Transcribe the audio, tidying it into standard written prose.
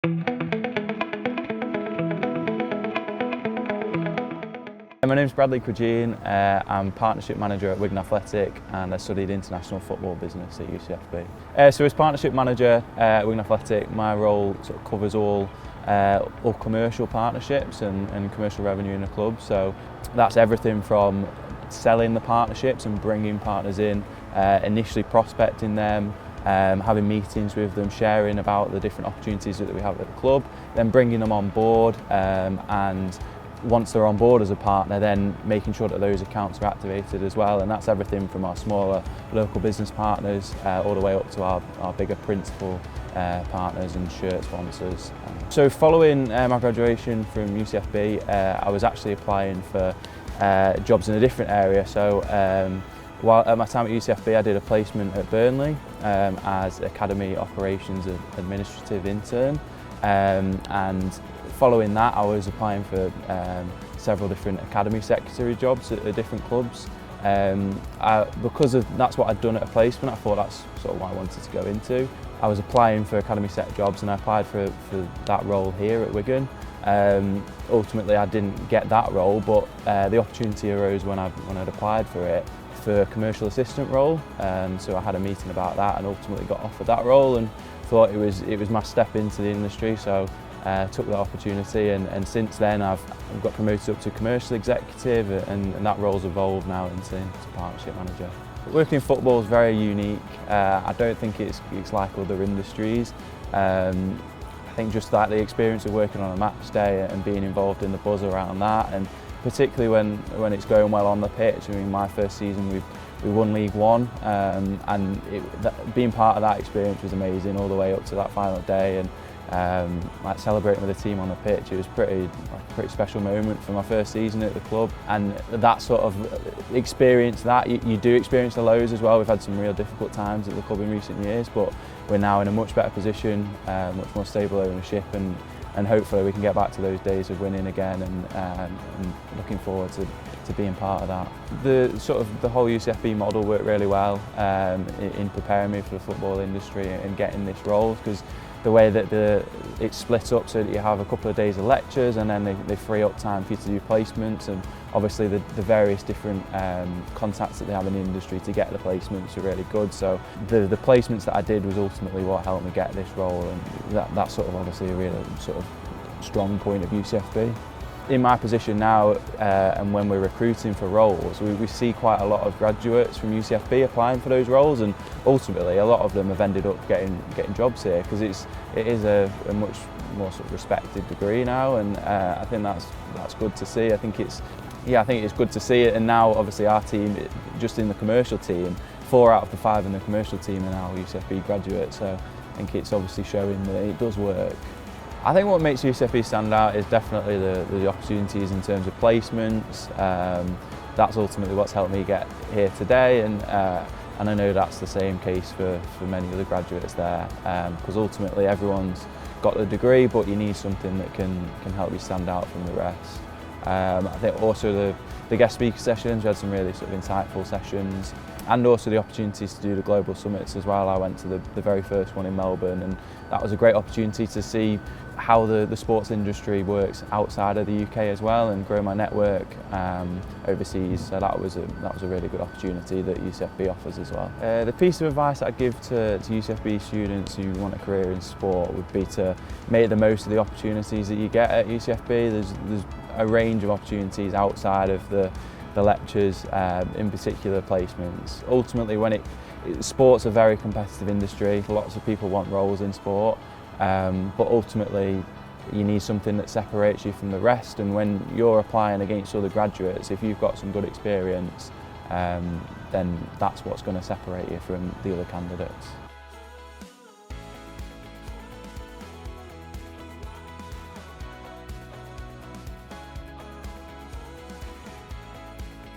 My name's Bradleigh Cregeen. I'm Partnership Manager at Wigan Athletic and I studied International Football Business at UCFB. So as Partnership Manager at Wigan Athletic, my role sort of covers all commercial partnerships and commercial revenue in the club. So that's everything from selling the partnerships and bringing partners in, initially prospecting them, having meetings with them, sharing about the different opportunities that we have at the club, then bringing them on board, and once they're on board as a partner, then making sure that those accounts are activated as well. And that's everything from our smaller local business partners all the way up to our bigger principal partners and shirt sponsors. So following my graduation from UCFB, I was actually applying for jobs in a different area. So while at my time at UCFB, I did a placement at Bradleigh as Academy Operations Administrative Intern. And following that, I was applying for several different academy secretary jobs at different clubs. Because that's what I'd done at a placement, I thought that's sort of what I wanted to go into. I was applying for academy sec jobs and I applied for that role here at Wigan. Ultimately, I didn't get that role, but the opportunity arose when I'd applied for it for a commercial assistant role. So I had a meeting about that and ultimately got offered that role and thought it was my step into the industry. So took that opportunity and since then I've got promoted up to commercial executive and that role's evolved now into partnership manager. Working in football is very unique. I don't think it's like other industries. I think just that the experience of working on a match day and being involved in the buzz around that, and particularly when it's going well on the pitch. I mean, my first season we won League One, and being part of that experience was amazing all the way up to that final day. And like celebrating with the team on the pitch, it was a pretty special moment for my first season at the club. And that sort of experience, you do experience the lows as well. We've had some real difficult times at the club in recent years, but we're now in a much better position, much more stable ownership, and hopefully we can get back to those days of winning again, and looking forward to being part of that. The whole UCFB model worked really well in preparing me for the football industry and getting this role, because the way that it's split up so that you have a couple of days of lectures and then they free up time for you to do placements, and obviously the various different contacts that they have in the industry to get the placements are really good. So the placements that I did was ultimately what helped me get this role, and that's sort of obviously a real sort of strong point of UCFB. In my position now, and when we're recruiting for roles, we see quite a lot of graduates from UCFB applying for those roles, and ultimately a lot of them have ended up getting jobs here because it is a much more sort of respected degree now, and I think that's good to see. I think it's good to see it, and now obviously our team, just in the commercial team, 4 out of the 5 in the commercial team are now UCFB graduates, so I think it's obviously showing that it does work. I think what makes UCFB stand out is definitely the opportunities in terms of placements. That's ultimately what's helped me get here today, and I know that's the same case for many of the graduates there, because ultimately everyone's got the degree, but you need something that can help you stand out from the rest. I think also the guest speaker sessions, we had some really sort of insightful sessions, and also the opportunities to do the global summits as well. I went to the very first one in Melbourne, and that was a great opportunity to see how the sports industry works outside of the UK as well, and grow my network overseas. So that was a really good opportunity that UCFB offers as well. The piece of advice I'd give to UCFB students who want a career in sport would be to make the most of the opportunities that you get at UCFB. There's a range of opportunities outside of the lectures, in particular placements. Ultimately, sport's a very competitive industry. Lots of people want roles in sport, but ultimately you need something that separates you from the rest, and when you're applying against other graduates, if you've got some good experience, then that's what's going to separate you from the other candidates.